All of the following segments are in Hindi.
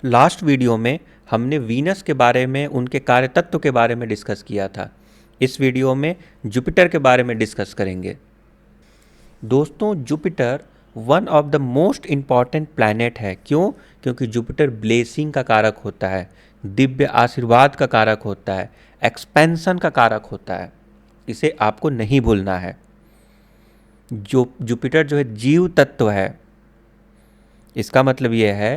लास्ट वीडियो में हमने वीनस के बारे में, उनके कार्य तत्व के बारे में डिस्कस किया था। इस वीडियो में जुपिटर के बारे में डिस्कस करेंगे। दोस्तों, Jupiter one of the most important planet है। क्यों? क्योंकि जुपिटर ब्लेसिंग का कारक होता है, दिव्य आशीर्वाद का कारक होता है, एक्सपेंशन का कारक होता है। इसे आपको नहीं भूलना है। जुपिटर जो है जीव तत्व है। इसका मतलब यह है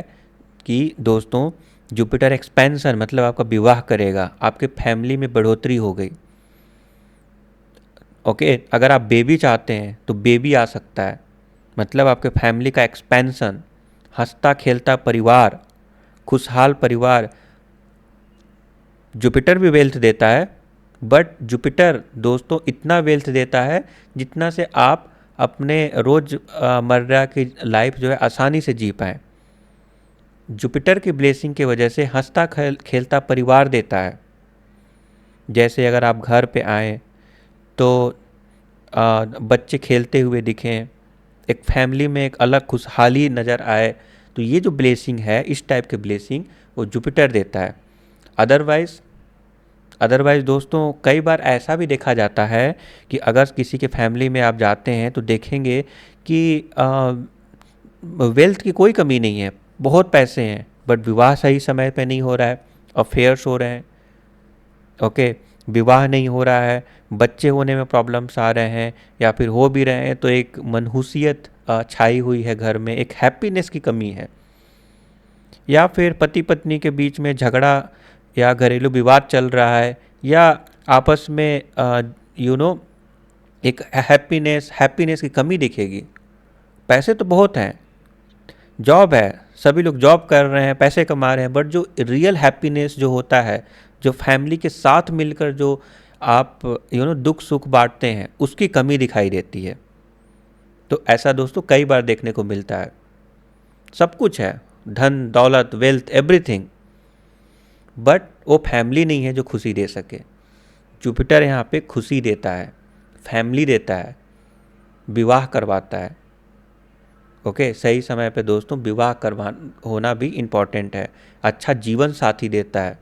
कि दोस्तों, जुपिटर एक्सपेंशन मतलब आपका विवाह करेगा, आपके फैमिली में बढ़ोतरी हो गई। ओके, अगर आप बेबी चाहते हैं तो बेबी आ सकता है, मतलब आपके फैमिली का एक्सपेंशन, हंसता खेलता परिवार, खुशहाल परिवार। जुपिटर भी वेल्थ देता है, बट जुपिटर दोस्तों इतना वेल्थ देता है जितना से आप अपने रोज़मर्रा की लाइफ जो है आसानी से जी पाएँ। जुपिटर की ब्लेसिंग की वजह से हंसता खेलता परिवार देता है। जैसे अगर आप घर पे आएँ तो बच्चे खेलते हुए दिखें, एक फैमिली में एक अलग खुशहाली नज़र आए, तो ये जो ब्लेसिंग है, इस टाइप के ब्लेसिंग वो जुपिटर देता है। अदरवाइज़ दोस्तों, कई बार ऐसा भी देखा जाता है कि अगर किसी के फैमिली में आप जाते हैं तो देखेंगे कि वेल्थ की कोई कमी नहीं है, बहुत पैसे हैं, बट विवाह सही समय पे नहीं हो रहा है, अफेयर्स हो रहे हैं। ओके, विवाह नहीं हो रहा है, बच्चे होने में प्रॉब्लम्स आ रहे हैं, या फिर हो भी रहे हैं तो एक मनहूसियत छाई हुई है घर में, एक हैप्पीनेस की कमी है, या फिर पति पत्नी के बीच में झगड़ा या घरेलू विवाद चल रहा है, या आपस में एक हैप्पीनेस की कमी दिखेगी। पैसे तो बहुत हैं, जॉब है, सभी लोग जॉब कर रहे हैं, पैसे कमा रहे हैं, बट जो रियल हैप्पीनेस जो होता है, जो फैमिली के साथ मिलकर जो आप दुख सुख बांटते हैं, उसकी कमी दिखाई देती है। तो ऐसा दोस्तों कई बार देखने को मिलता है। सब कुछ है, धन दौलत वेल्थ एवरीथिंग, बट वो फैमिली नहीं है जो खुशी दे सके। जुपिटर यहाँ पे खुशी देता है, फैमिली देता है, विवाह करवाता है। ओके, सही समय पे दोस्तों विवाह करवा होना भी इम्पॉर्टेंट है। अच्छा जीवन साथी देता है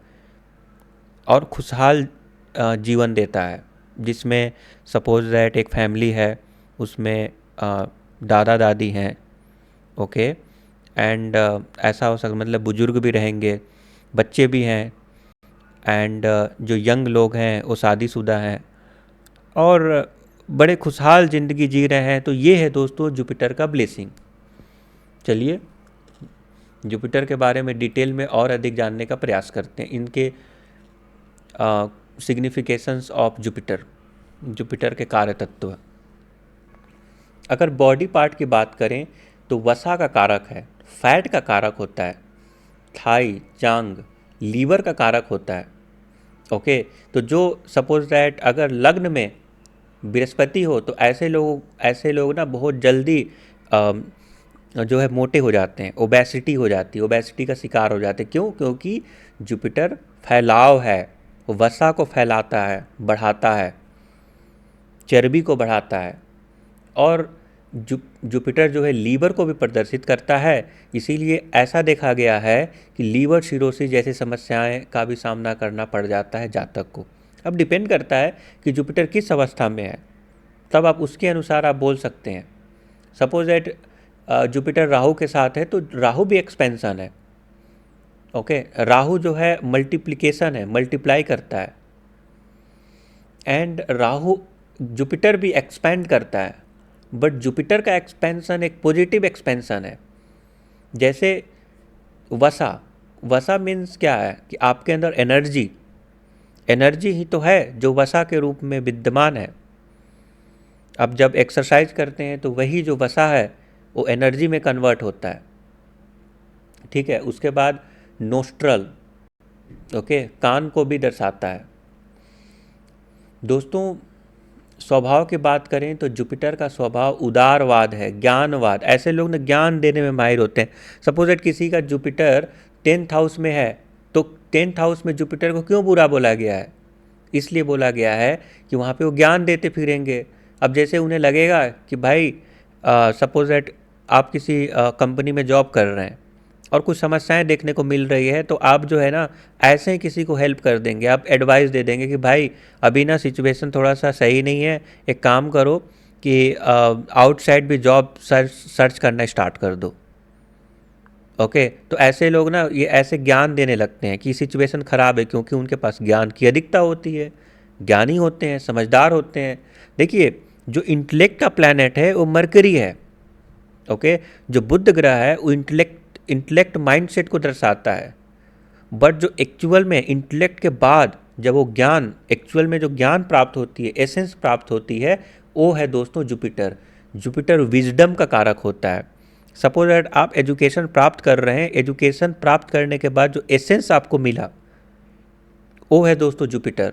और खुशहाल जीवन देता है, जिसमें सपोज दैट एक फैमिली है, उसमें दादा दादी हैं। ओके, एंड ऐसा हो सकता, मतलब बुजुर्ग भी रहेंगे, बच्चे भी हैं, एंड जो यंग लोग हैं वो शादीशुदा हैं और बड़े खुशहाल ज़िंदगी जी रहे हैं। तो ये है दोस्तों जुपिटर का ब्लेसिंग। चलिए जुपिटर के बारे में डिटेल में और अधिक जानने का प्रयास करते हैं, इनके सिग्निफिकेशंस ऑफ जुपिटर, जुपिटर के कार्य तत्व। अगर बॉडी पार्ट की बात करें तो वसा का कारक है, फैट का कारक होता है, थाई, जांग, लीवर का कारक होता है। ओके, तो जो सपोज दैट अगर लग्न में बृहस्पति हो तो ऐसे लोग ना बहुत जल्दी जो है मोटे हो जाते हैं, ओबेसिटी हो जाती है, ओबेसिटी का शिकार हो जाते हैं। क्यों? क्योंकि जुपिटर फैलाव है, वसा को फैलाता है, बढ़ाता है, चर्बी को बढ़ाता है, और जुपिटर जो है लीवर को भी प्रदर्शित करता है। इसीलिए ऐसा देखा गया है कि लीवर सिरोसिस जैसी समस्याएं का भी सामना करना पड़ जाता है जातक को। अब डिपेंड करता है कि जुपिटर किस अवस्था में है, तब आप उसके अनुसार आप बोल सकते हैं। सपोज दैट जुपिटर राहु के साथ है तो राहु भी एक्सपेंशन है। ओके, राहु जो है मल्टीप्लिकेशन है, मल्टीप्लाई करता है, एंड राहु जुपिटर भी एक्सपेंड करता है, बट जुपिटर का एक्सपेंशन एक पॉजिटिव एक्सपेंशन है। जैसे वसा मीन्स क्या है कि आपके अंदर एनर्जी ही तो है जो वसा के रूप में विद्यमान है। अब जब एक्सरसाइज करते हैं तो वही जो वसा है वो एनर्जी में कन्वर्ट होता है। ठीक है, उसके बाद नोस्ट्रल, ओके, कान को भी दर्शाता है। दोस्तों, स्वभाव की बात करें तो जुपिटर का स्वभाव उदारवाद है, ज्ञानवाद। ऐसे लोग ना ज्ञान देने में माहिर होते हैं। सपोज दैट किसी का जुपिटर 10th हाउस में है तो 10th हाउस में जुपिटर को क्यों बुरा बोला गया है? इसलिए बोला गया है कि वहाँ पे वो ज्ञान देते फिरेंगे। अब जैसे उन्हें लगेगा कि भाई सपोज दैट आप किसी कंपनी में जॉब कर रहे हैं, और कुछ समस्याएं देखने को मिल रही है, तो आप जो है ना ऐसे ही किसी को हेल्प कर देंगे, आप एडवाइस दे देंगे कि भाई अभी ना सिचुएशन थोड़ा सा सही नहीं है, एक काम करो कि आउटसाइड भी जॉब सर्च करना स्टार्ट कर दो। ओके, तो ऐसे लोग ना ये ऐसे ज्ञान देने लगते हैं कि सिचुएशन ख़राब है, क्योंकि उनके पास ज्ञान की अधिकता होती है, ज्ञानी होते हैं, समझदार होते हैं। देखिए, जो इंटेलेक्ट का प्लैनेट है वो मरकरी है। ओके, जो बुध ग्रह है वो इंटेलेक्ट माइंडसेट को दर्शाता है। बट जो एक्चुअल में इंटेलेक्ट के बाद जब वो ज्ञान, एक्चुअल में जो ज्ञान प्राप्त होती है, एसेंस प्राप्त होती है, वो है दोस्तों जुपिटर। जुपिटर विजडम का कारक होता है। सपोज दैट आप एजुकेशन प्राप्त कर रहे हैं, एजुकेशन प्राप्त करने के बाद जो एसेंस आपको मिला वो है दोस्तों जुपिटर।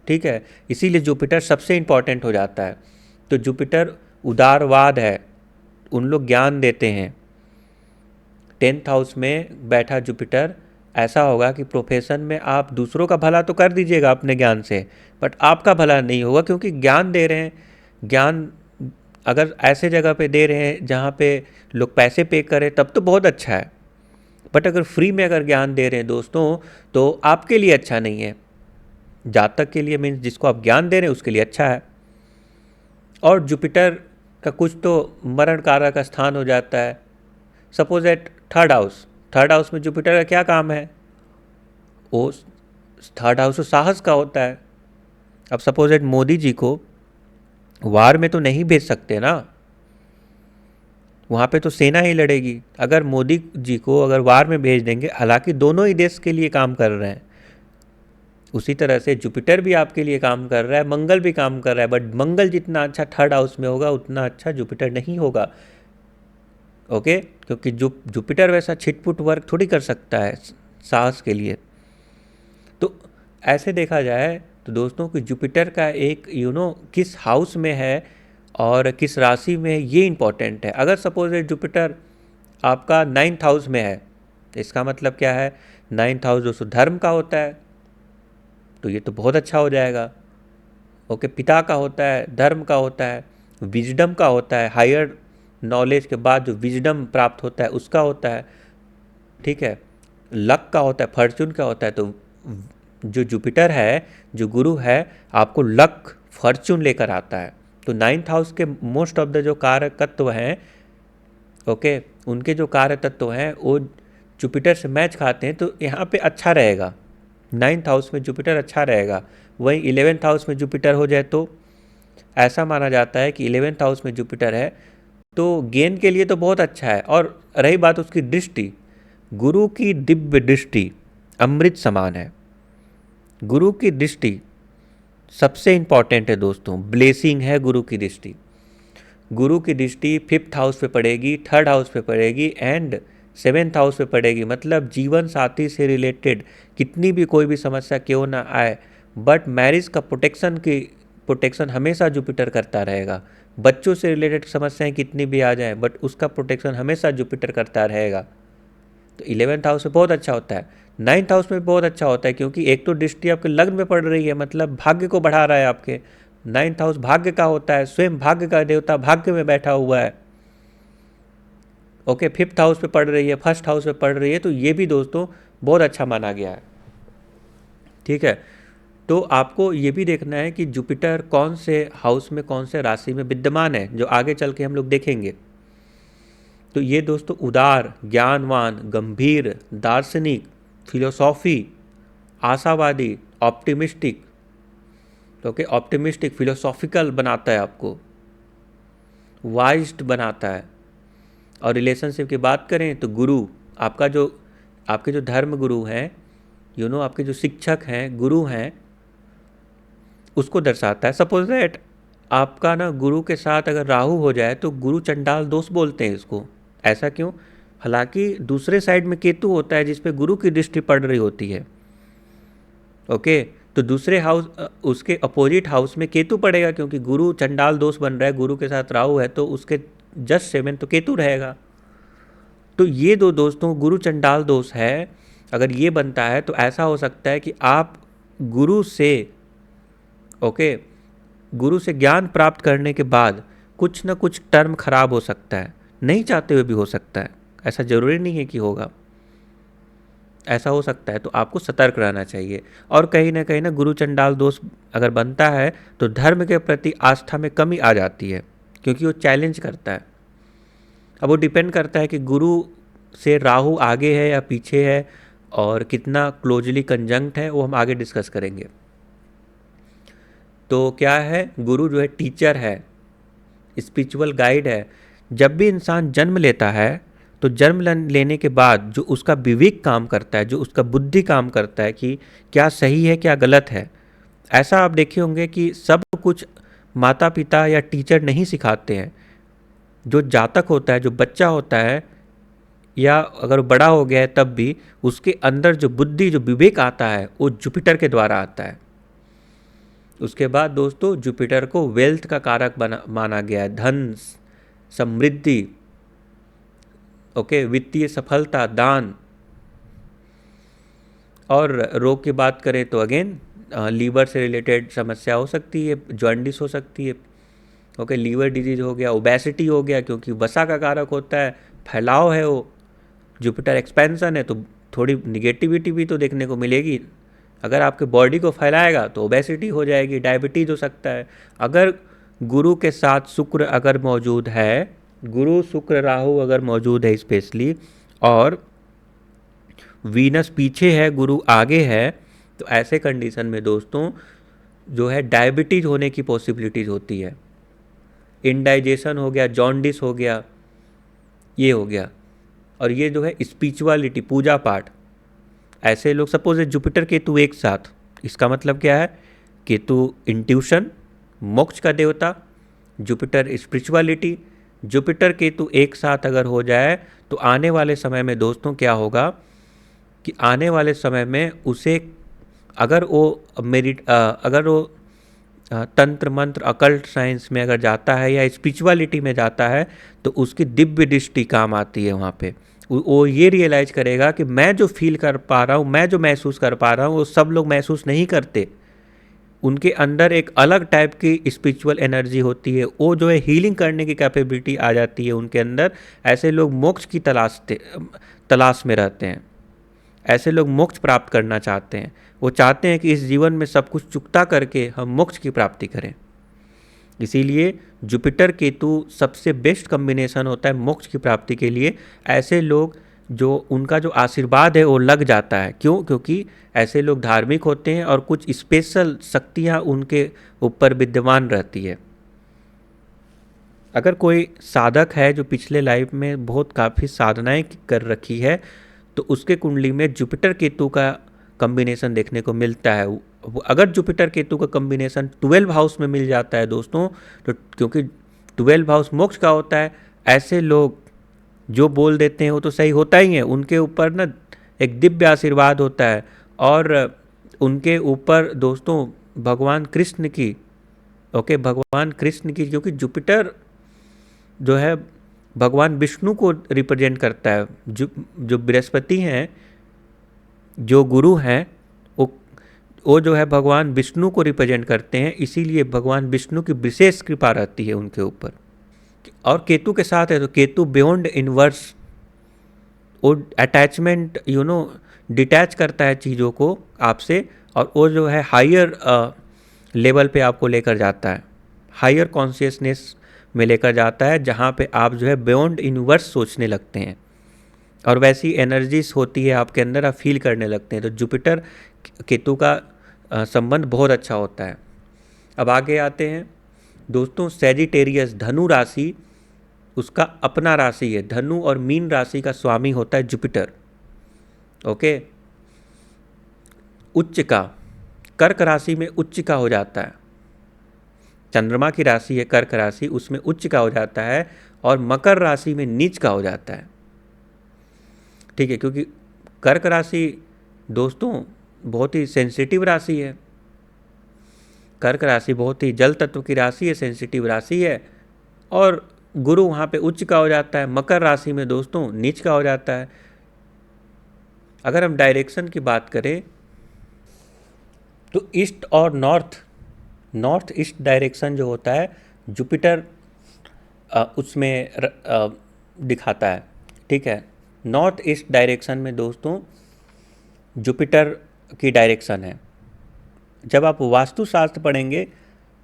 ठीक है, इसीलिए जुपिटर सबसे इम्पॉर्टेंट हो जाता है। तो जुपिटर उदारवाद है, उन लोग ज्ञान देते हैं। 10th हाउस में बैठा जुपिटर, ऐसा होगा कि प्रोफेशन में आप दूसरों का भला तो कर दीजिएगा अपने ज्ञान से, बट आपका भला नहीं होगा, क्योंकि ज्ञान दे रहे हैं। ज्ञान अगर ऐसे जगह पे दे रहे हैं जहाँ पे लोग पैसे पे करें तब तो बहुत अच्छा है, बट अगर फ्री में अगर ज्ञान दे रहे हैं दोस्तों तो आपके लिए अच्छा नहीं है। जातक के लिए मीन्स जिसको आप ज्ञान दे रहे हैं उसके लिए अच्छा है। और जुपिटर का कुछ तो मरण कारक का स्थान हो जाता है। सपोज एट थर्ड हाउस में जुपिटर का क्या काम है? वो थर्ड हाउस तो साहस का होता है। अब सपोज एट मोदी जी को वार में तो नहीं भेज सकते ना, वहाँ पे तो सेना ही लड़ेगी। अगर मोदी जी को अगर वार में भेज देंगे, हालांकि दोनों ही देश के लिए काम कर रहे हैं, उसी तरह से जुपिटर भी आपके लिए काम कर रहा है, मंगल भी काम कर रहा है, बट मंगल जितना अच्छा थर्ड हाउस में होगा उतना अच्छा जुपिटर नहीं होगा। ओके, क्योंकि जुपिटर वैसा छिटपुट वर्क थोड़ी कर सकता है साहस के लिए। तो ऐसे देखा जाए तो दोस्तों कि जुपिटर का एक किस हाउस में है और किस राशि में, ये इम्पॉर्टेंट है। अगर सपोज जुपिटर आपका 9th हाउस में है तो इसका मतलब क्या है? 9th हाउस दोस्तों धर्म का होता है, तो ये तो बहुत अच्छा हो जाएगा। ओके, पिता का होता है, धर्म का होता है, विजडम का होता है, हायर नॉलेज के बाद जो विजडम प्राप्त होता है उसका होता है। ठीक है, लक का होता है, फॉर्चून का होता है। तो जो जुपिटर है, जो गुरु है, आपको लक फॉर्चून लेकर आता है। तो 9th हाउस के मोस्ट ऑफ द जो कारक तत्व हैं, ओके, उनके जो कार्य तत्व हैं वो जुपिटर से मैच खाते हैं, तो यहाँ पे अच्छा रहेगा। 9th हाउस में जुपिटर अच्छा रहेगा। वहीं 11th हाउस में जुपिटर हो जाए तो ऐसा माना जाता है कि 11th हाउस में जुपिटर है तो गेन के लिए तो बहुत अच्छा है। और रही बात उसकी दृष्टि, गुरु की दिव्य दृष्टि अमृत समान है। गुरु की दृष्टि सबसे इम्पॉर्टेंट है दोस्तों, ब्लेसिंग है गुरु की दृष्टि। गुरु की दृष्टि 5th हाउस पे पड़ेगी, 3rd हाउस पे पड़ेगी एंड 7th हाउस पे पड़ेगी। मतलब जीवन साथी से रिलेटेड कितनी भी कोई भी समस्या क्यों ना आए, बट मैरिज का प्रोटेक्शन हमेशा जुपिटर करता रहेगा। बच्चों से रिलेटेड समस्याएं कितनी भी आ जाएं, बट उसका प्रोटेक्शन हमेशा जुपिटर करता रहेगा। तो 11th हाउस में बहुत अच्छा होता है, 9th हाउस में बहुत अच्छा होता है, क्योंकि एक तो दृष्टि आपके लग्न में पड़ रही है, मतलब भाग्य को बढ़ा रहा है आपके। 9th हाउस भाग्य का होता है, स्वयं भाग्य का देवता भाग्य में बैठा हुआ है। ओके, 5th हाउस पे पड़ रही है, 1st हाउस पे पड़ रही है, तो ये भी दोस्तों बहुत अच्छा माना गया है। ठीक है, तो आपको ये भी देखना है कि जुपिटर कौन से हाउस में, कौन से राशि में विद्यमान है, जो आगे चल के हम लोग देखेंगे। तो ये दोस्तों उदार, ज्ञानवान, गंभीर, दार्शनिक, फिलोसॉफी, आशावादी, ऑप्टिमिस्टिक, ओके, ऑप्टिमिस्टिक फिलोसॉफिकल बनाता है आपको, वाइज्ड बनाता है। और रिलेशनशिप की बात करें तो गुरु आपका जो, आपके जो धर्म गुरु हैं, आपके जो शिक्षक हैं, गुरु हैं, उसको दर्शाता है। सपोज दैट आपका ना गुरु के साथ अगर राहु हो जाए तो गुरु चंडाल दोष बोलते हैं इसको। ऐसा क्यों? हालांकि दूसरे साइड में केतु होता है जिस पे गुरु की दृष्टि पड़ रही होती है। ओके, तो दूसरे हाउस, उसके अपोजिट हाउस में केतु पड़ेगा, क्योंकि गुरु चंडाल दोष बन रहा है, गुरु के साथ राहु है, तो उसके जस्ट 7 तो केतु रहेगा। तो ये दो दोस्तों गुरु चंडाल दोष है, अगर ये बनता है तो ऐसा हो सकता है कि आप गुरु से, ओके, गुरु से ज्ञान प्राप्त करने के बाद कुछ ना कुछ टर्म खराब हो सकता है, नहीं चाहते हुए भी हो सकता है। ऐसा ज़रूरी नहीं है कि होगा, ऐसा हो सकता है, तो आपको सतर्क रहना चाहिए। और कहीं ना गुरु चंडाल दोष अगर बनता है तो धर्म के प्रति आस्था में कमी आ जाती है, क्योंकि वो चैलेंज करता है। अब वो डिपेंड करता है कि गुरु से राहु आगे है या पीछे है और कितना क्लोजली कंजंक्ट है, वो हम आगे डिस्कस करेंगे। तो क्या है, गुरु जो है टीचर है, स्पिरिचुअल गाइड है। जब भी इंसान जन्म लेता है तो जन्म लेने के बाद जो उसका विवेक काम करता है, जो उसका बुद्धि काम करता है कि क्या सही है क्या गलत है, ऐसा आप देखे होंगे कि सब कुछ माता पिता या टीचर नहीं सिखाते हैं। जो जातक होता है, जो बच्चा होता है, या अगर बड़ा हो गया है तब भी उसके अंदर जो बुद्धि, जो विवेक आता है वो जुपिटर के द्वारा आता है। उसके बाद दोस्तों जुपिटर को वेल्थ का कारक माना गया है, धन, समृद्धि, ओके, वित्तीय सफलता, दान। और रोग की बात करें तो अगेन लीवर से रिलेटेड समस्या हो सकती है, जॉन्डिस हो सकती है, ओके, लीवर डिजीज हो गया, ओबेसिटी हो गया, क्योंकि वसा का कारक होता है, फैलाव है वो, जुपिटर एक्सपेंशन है, तो थोड़ी निगेटिविटी भी तो देखने को मिलेगी। अगर आपके बॉडी को फैलाएगा तो ओबेसिटी हो जाएगी, डायबिटीज हो सकता है। अगर गुरु के साथ शुक्र अगर मौजूद है, गुरु शुक्र राहु अगर मौजूद है स्पेशली, और वीनस पीछे है, गुरु आगे है, तो ऐसे कंडीशन में दोस्तों जो है डायबिटीज होने की पॉसिबिलिटीज होती है, इंडाइजेशन हो गया, जॉन्डिस हो गया, ये हो गया। और ये जो है स्पिरिचुअलिटी, पूजा पाठ, ऐसे लोग, सपोज जुपिटर केतु एक साथ, इसका मतलब क्या है, केतु इंट्यूशन, मोक्ष का देवता, जुपिटर स्पिरिचुअलिटी, जुपिटर केतु एक साथ अगर हो जाए तो आने वाले समय में दोस्तों क्या होगा कि आने वाले समय में उसे अगर वो तंत्र मंत्र अकल्ट साइंस में अगर जाता है या स्पिरिचुअलिटी में जाता है तो उसकी दिव्य दृष्टि काम आती है। वहाँ पे वो ये रियलाइज करेगा कि मैं जो फील कर पा रहा हूँ, मैं जो महसूस कर पा रहा हूँ, वो सब लोग महसूस नहीं करते। उनके अंदर एक अलग टाइप की स्पिरिचुअल एनर्जी होती है, वो जो है हीलिंग करने की कैपेबिलिटी आ जाती है उनके अंदर। ऐसे लोग मोक्ष की तलाश में रहते हैं, ऐसे लोग मोक्ष प्राप्त करना चाहते हैं। वो चाहते हैं कि इस जीवन में सब कुछ चुकता करके हम मोक्ष की प्राप्ति करें। इसीलिए जुपिटर केतु सबसे बेस्ट कॉम्बिनेशन होता है मोक्ष की प्राप्ति के लिए। ऐसे लोग जो उनका जो आशीर्वाद है वो लग जाता है। क्यों? क्योंकि ऐसे लोग धार्मिक होते हैं और कुछ स्पेशल शक्तियाँ उनके ऊपर विद्यमान रहती है। अगर कोई साधक है जो पिछले लाइफ में बहुत काफ़ी साधनाएं कर रखी है तो उसके कुंडली में जुपिटर केतु का कॉम्बिनेशन देखने को मिलता है। अगर जुपिटर केतु का कॉम्बिनेशन 12 हाउस में मिल जाता है दोस्तों, तो क्योंकि 12 हाउस मोक्ष का होता है, ऐसे लोग जो बोल देते हैं वो तो सही होता ही है। उनके ऊपर ना एक दिव्य आशीर्वाद होता है और उनके ऊपर दोस्तों भगवान कृष्ण की, भगवान कृष्ण की, क्योंकि जुपिटर जो है भगवान विष्णु को रिप्रेजेंट करता है। जो बृहस्पति हैं, जो गुरु हैं, वो जो है भगवान विष्णु को रिप्रेजेंट करते हैं। इसीलिए भगवान विष्णु की विशेष कृपा रहती है उनके ऊपर। और केतु के साथ है तो केतु बियॉन्ड इनवर्स, वो अटैचमेंट डिटैच करता है चीज़ों को आपसे, और वो जो है हायर लेवल पे आपको लेकर जाता है, हायर कॉन्शियसनेस में लेकर जाता है, जहाँ पे आप जो है बियॉन्ड यूनिवर्स सोचने लगते हैं और वैसी एनर्जीज होती है आपके अंदर, आप फील करने लगते हैं। तो जुपिटर केतु का संबंध बहुत अच्छा होता है। अब आगे आते हैं दोस्तों, सैजिटेरियस, धनु राशि, उसका अपना राशि है। धनु और मीन राशि का स्वामी होता है जुपिटर। ओके, उच्च का, कर्क राशि में उच्च का हो जाता है। चंद्रमा की राशि है कर्क राशि, उसमें उच्च का हो जाता है, और मकर राशि में नीच का हो जाता है। ठीक है, क्योंकि कर्क राशि दोस्तों बहुत ही सेंसिटिव राशि है। कर्क राशि बहुत ही जल तत्व की राशि है, सेंसिटिव राशि है, और गुरु वहाँ पे उच्च का हो जाता है। मकर राशि में दोस्तों नीच का हो जाता है। अगर हम डायरेक्शन की बात करें तो ईस्ट और नॉर्थ ईस्ट डायरेक्शन जो होता है जुपिटर उसमें दिखाता है। ठीक है, नॉर्थ ईस्ट डायरेक्शन में दोस्तों जुपिटर की डायरेक्शन है। जब आप वास्तुशास्त्र पढ़ेंगे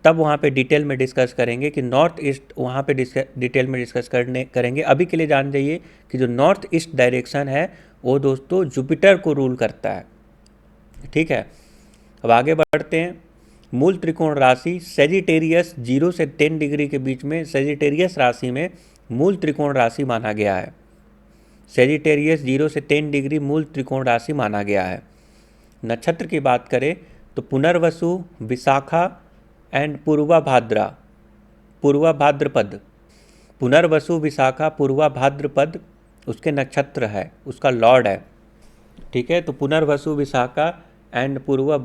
तब वहाँ पे डिटेल में डिस्कस करेंगे कि नॉर्थ ईस्ट, वहाँ पे डिटेल में डिस्कस करेंगे। अभी के लिए जान जाइए कि जो नॉर्थ ईस्ट डायरेक्शन है वो दोस्तों जुपिटर को रूल करता है। ठीक है, अब आगे बढ़ते हैं। मूल त्रिकोण राशि सेजिटेरियस 0 से 10 डिग्री के बीच में सेजिटेरियस राशि में मूल त्रिकोण राशि माना गया है। सेजिटेरियस 0 से 10 डिग्री मूल त्रिकोण राशि माना गया है। नक्षत्र की बात करें तो पुनर्वसु, विशाखा एंड पूर्वा भाद्रपद। पुनर्वसु, विशाखा, पूर्वा भाद्रपद उसके नक्षत्र है, उसका लॉर्ड है। ठीक है, तो पुनर्वसु, विशाखा एंड पूर्वा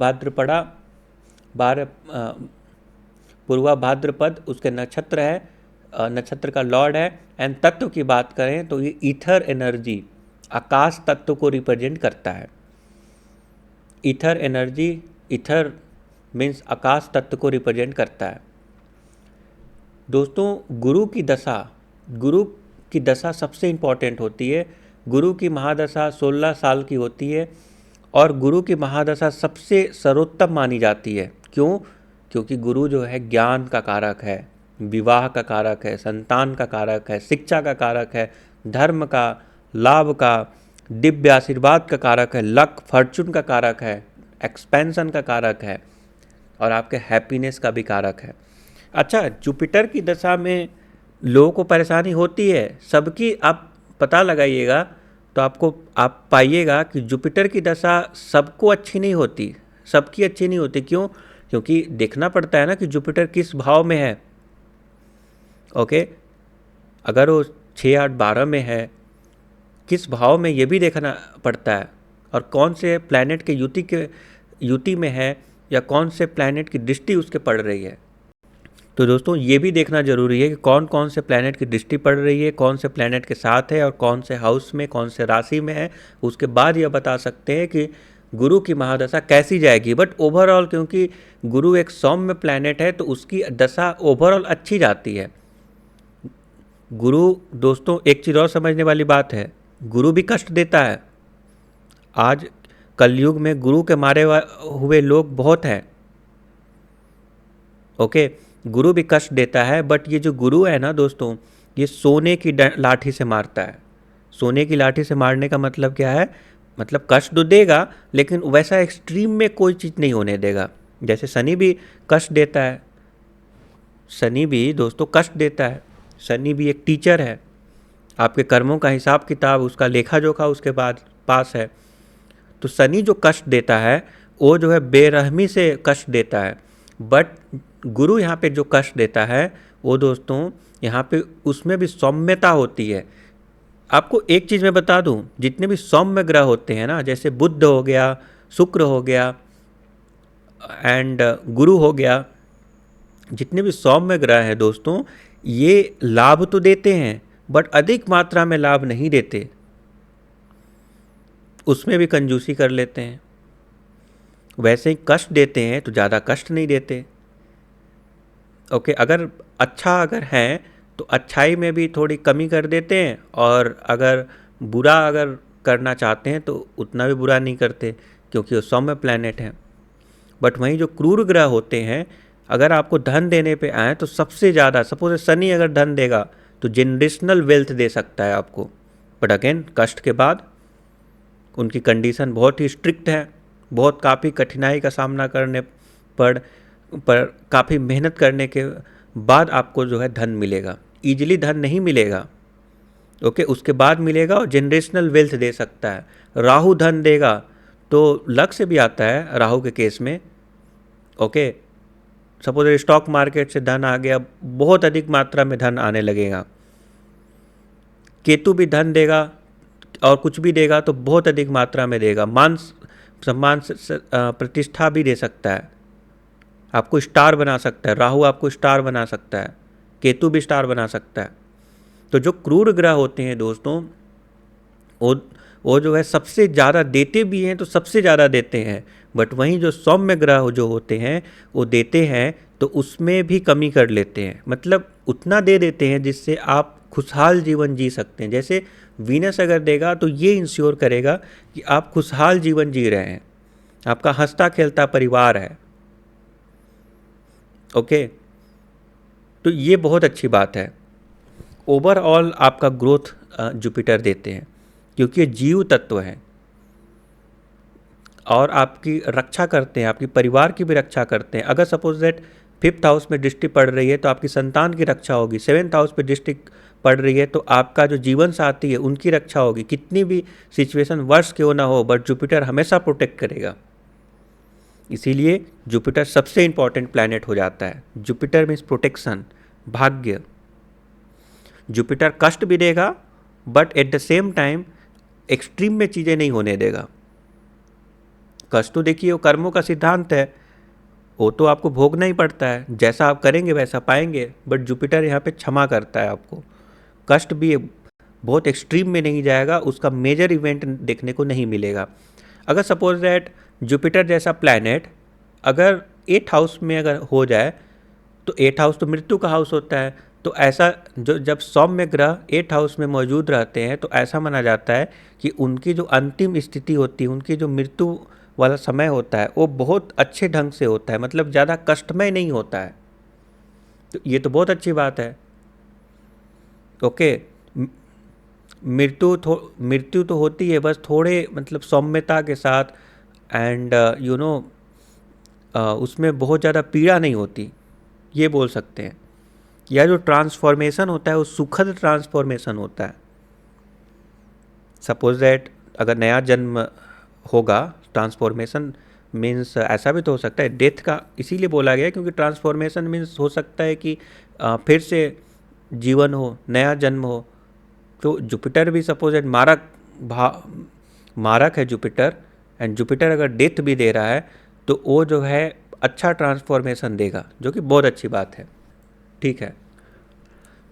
भाद्रपद उसके नक्षत्र है, नक्षत्र का लॉर्ड है। एंड तत्व की बात करें तो ये ईथर एनर्जी, आकाश तत्व को रिप्रेजेंट करता है। ईथर एनर्जी, ईथर मीन्स आकाश तत्व को रिप्रेजेंट करता है। दोस्तों गुरु की दशा सबसे इम्पॉर्टेंट होती है। गुरु की महादशा 16 साल की होती है और गुरु की महादशा सबसे सर्वोत्तम मानी जाती है। क्यों? क्योंकि गुरु जो है ज्ञान का कारक है, विवाह का कारक है, संतान का कारक है, शिक्षा का कारक है, धर्म का, लाभ का, दिव्य आशीर्वाद का कारक है, लक फॉर्चून का कारक है, एक्सपेंशन का कारक है और आपके हैप्पीनेस का भी कारक है। अच्छा, जुपिटर की दशा में लोगों को परेशानी होती है सबकी। आप पता लगाइएगा तो आप पाइएगा कि जुपिटर की दशा सबको अच्छी नहीं होती, सबकी अच्छी नहीं होती। क्यों? क्योंकि देखना पड़ता है ना कि जुपिटर किस भाव में है। ओके, अगर वो 6, 8, 12 में है, किस भाव में ये भी देखना पड़ता है, और कौन से प्लैनेट के युति में है या कौन से प्लैनेट की दृष्टि उसके पड़ रही है। तो दोस्तों ये भी देखना जरूरी है कि कौन कौन से प्लैनेट की दृष्टि पड़ रही है, कौन से प्लैनेट के साथ है और कौन से हाउस में, कौन से राशि में है। उसके बाद यह बता सकते हैं कि गुरु की महादशा कैसी जाएगी। बट ओवरऑल क्योंकि गुरु एक सौम्य प्लैनेट है तो उसकी दशा ओवरऑल अच्छी जाती है। गुरु दोस्तों एक चीज़ और समझने वाली बात है, गुरु भी कष्ट देता है। आज कलयुग में गुरु के मारे हुए लोग बहुत हैं। ओके, गुरु भी कष्ट देता है, बट ये जो गुरु है ना दोस्तों, ये सोने की लाठी से मारता है। सोने की लाठी से मारने का मतलब क्या है? मतलब कष्ट तो देगा लेकिन वैसा एक्सट्रीम में कोई चीज़ नहीं होने देगा। जैसे शनि भी कष्ट देता है, शनि भी दोस्तों कष्ट देता है। शनि भी एक टीचर है, आपके कर्मों का हिसाब किताब, उसका लेखा जोखा उसके बाद पास है। तो शनि जो कष्ट देता है वो जो है बेरहमी से कष्ट देता है। बट गुरु यहाँ पे जो कष्ट देता है वो दोस्तों यहाँ पे उसमें भी सौम्यता होती है। आपको एक चीज़ मैं बता दूँ, जितने भी सौम्य ग्रह होते हैं ना, जैसे बुध हो गया, शुक्र हो गया एंड गुरु हो गया, जितने भी सौम्य ग्रह हैं दोस्तों, ये लाभ तो देते हैं बट अधिक मात्रा में लाभ नहीं देते, उसमें भी कंजूसी कर लेते हैं। वैसे ही कष्ट देते हैं तो ज़्यादा कष्ट नहीं देते। ओके, अगर है तो अच्छाई में भी थोड़ी कमी कर देते हैं, और अगर करना चाहते हैं तो उतना भी बुरा नहीं करते क्योंकि वो सौम्य प्लैनेट हैं। बट वहीं जो क्रूर ग्रह होते हैं, अगर आपको धन देने पे आए तो सबसे ज़्यादा, सपोज शनि अगर धन देगा तो जनरेशनल वेल्थ दे सकता है आपको। बट अगेन कष्ट के बाद उनकी कंडीशन बहुत ही स्ट्रिक्ट है, बहुत काफ़ी कठिनाई का सामना करने पर काफ़ी मेहनत करने के बाद आपको जो है धन मिलेगा। ईजिली धन नहीं मिलेगा। ओके, उसके बाद मिलेगा और जनरेशनल वेल्थ दे सकता है। राहु धन देगा तो लक से भी आता है राहु के केस में। ओके, सपोज स्टॉक मार्केट से धन आ गया, बहुत अधिक मात्रा में धन आने लगेगा। केतु भी धन देगा और कुछ भी देगा तो बहुत अधिक मात्रा में देगा। मान सम्मान प्रतिष्ठा भी दे सकता है, आपको स्टार बना सकता है। राहु आपको स्टार बना सकता है, केतु भी स्टार बना सकता है। तो जो क्रूर ग्रह होते हैं दोस्तों, वो जो है सबसे ज़्यादा देते भी हैं तो सबसे ज़्यादा देते हैं। बट वहीं जो सौम्य ग्रह जो होते हैं वो देते हैं तो उसमें भी कमी कर लेते हैं। मतलब उतना दे देते हैं जिससे आप खुशहाल जीवन जी सकते हैं। जैसे वीनस अगर देगा तो ये इंश्योर करेगा कि आप खुशहाल जीवन जी रहे हैं, आपका हंसता खेलता परिवार है। ओके, तो ये बहुत अच्छी बात है। ओवरऑल आपका ग्रोथ जुपिटर देते हैं, क्योंकि ये जीव तत्व है और आपकी रक्षा करते हैं, आपकी परिवार की भी रक्षा करते हैं। अगर सपोज दैट 5th हाउस में दृष्टि पड़ रही है तो आपकी संतान की रक्षा होगी, 7th हाउस पे दृष्टि पड़ रही है तो आपका जो जीवन साथी है उनकी रक्षा होगी। कितनी भी सिचुएशन वर्ष क्यों ना हो, बट जुपिटर हमेशा प्रोटेक्ट करेगा। इसीलिए जुपिटर सबसे इंपॉर्टेंट प्लैनेट हो जाता है। जुपिटर मीन्स प्रोटेक्शन, भाग्य। जुपिटर कष्ट भी देगा but at the same time extreme में चीज़ें नहीं होने देगा। कष्ट तो देखिए वो कर्मों का सिद्धांत है, वो तो आपको भोगना ही पड़ता है, जैसा आप करेंगे वैसा पाएंगे। बट जुपिटर यहाँ पे क्षमा करता है आपको। कष्ट भी बहुत एक्सट्रीम में नहीं जाएगा, उसका मेजर इवेंट देखने को नहीं मिलेगा। अगर सपोज दैट जुपिटर जैसा प्लैनेट अगर 8th हाउस में अगर हो जाए, तो 8th हाउस तो मृत्यु का हाउस होता है, तो ऐसा जो जब सौम्य ग्रह 8th हाउस में मौजूद रहते हैं तो ऐसा माना जाता है कि उनकी जो अंतिम स्थिति होती है, उनकी जो मृत्यु वाला समय होता है, वो बहुत अच्छे ढंग से होता है, मतलब ज़्यादा कष्टमय नहीं होता है। तो ये तो बहुत अच्छी बात है। ओके, मृत्यु तो होती है, बस थोड़े मतलब सौम्यता के साथ, एंड उसमें बहुत ज़्यादा पीड़ा नहीं होती, ये बोल सकते हैं। या जो ट्रांसफॉर्मेशन होता है वो सुखद ट्रांसफॉर्मेशन होता है। सपोज दैट अगर नया जन्म होगा, ट्रांसफॉर्मेशन मीन्स ऐसा भी तो हो सकता है डेथ का, इसीलिए बोला गया क्योंकि ट्रांसफॉर्मेशन मीन्स हो सकता है कि फिर से जीवन हो, नया जन्म हो। तो जुपिटर भी सपोज दैट मारक है जुपिटर, एंड जुपिटर अगर डेथ भी दे रहा है तो वो जो है अच्छा ट्रांसफॉर्मेशन देगा, जो कि बहुत अच्छी बात है। ठीक है,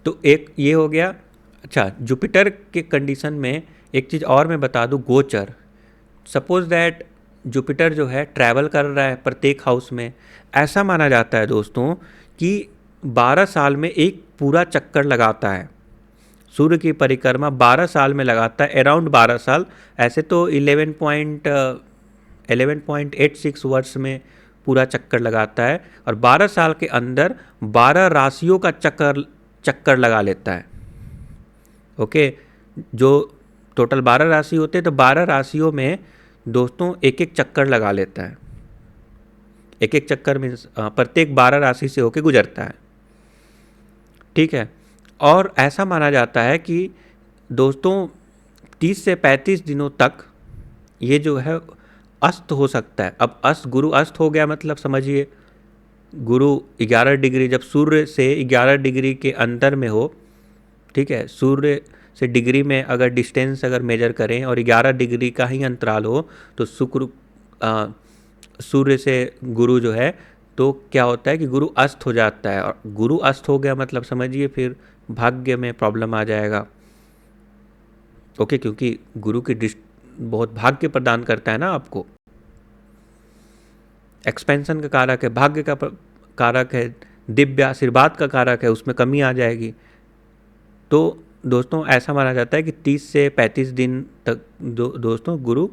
तो एक ये हो गया। अच्छा, जुपिटर के कंडीशन में एक चीज़ और मैं बता दूं, गोचर। सपोज दैट जुपिटर जो है ट्रैवल कर रहा है प्रत्येक हाउस में, ऐसा माना जाता है दोस्तों कि 12 साल में एक पूरा चक्कर लगाता है। सूर्य की परिक्रमा 12 साल में लगाता है, अराउंड 12 साल। ऐसे तो 11.86 वर्ष में पूरा चक्कर लगाता है, और 12 साल के अंदर 12 राशियों का चक्कर लगा लेता है। ओके, जो टोटल 12 राशि होते हैं तो 12 राशियों में दोस्तों एक एक चक्कर लगा लेता है। एक एक चक्कर मीन्स प्रत्येक 12 राशि से होके गुजरता है। ठीक है, और ऐसा माना जाता है कि दोस्तों 30 से 35 दिनों तक ये जो है अस्त हो सकता है। अब गुरु अस्त हो गया मतलब समझिए, गुरु 11 डिग्री, जब सूर्य से 11 डिग्री के अंतर में हो, ठीक है, सूर्य से डिग्री में अगर डिस्टेंस अगर मेजर करें और 11 डिग्री का ही अंतराल हो, तो सूर्य से गुरु जो है, तो क्या होता है कि गुरु अस्त हो जाता है। और गुरु अस्त हो गया मतलब समझिए फिर भाग्य में प्रॉब्लम आ जाएगा। ओके, क्योंकि गुरु की बहुत भाग्य प्रदान करता है ना आपको, एक्सपेंशन का कारक है, भाग्य का कारक है, दिव्य आशीर्वाद का कारक है, उसमें कमी आ जाएगी। तो दोस्तों ऐसा माना जाता है कि 30 से 35 दिन तक दोस्तों गुरु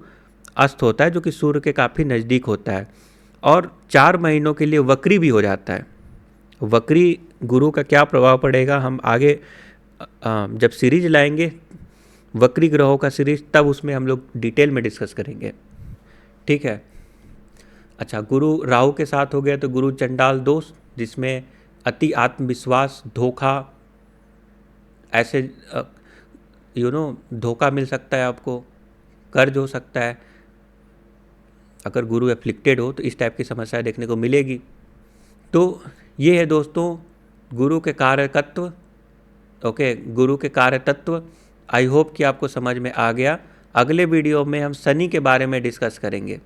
अस्त होता है, जो कि सूर्य के काफ़ी नज़दीक होता है, और 4 महीनों के लिए वक्री भी हो जाता है। वक्री गुरु का क्या प्रभाव पड़ेगा हम आगे जब सीरीज लाएंगे वक्री ग्रहों का सीरीज, तब उसमें हम लोग डिटेल में डिस्कस करेंगे। ठीक है, अच्छा, गुरु राहु के साथ हो गया तो गुरु चंडाल दोष, जिसमें अति आत्मविश्वास, धोखा, ऐसे धोखा मिल सकता है आपको, कर्ज हो सकता है। अगर गुरु एफ्लिक्टेड हो तो इस टाइप की समस्या देखने को मिलेगी। तो ये है दोस्तों गुरु के कार्य तत्व। ओके, गुरु के कार्य तत्व आई होप कि आपको समझ में आ गया। अगले वीडियो में हम शनि के बारे में डिस्कस करेंगे।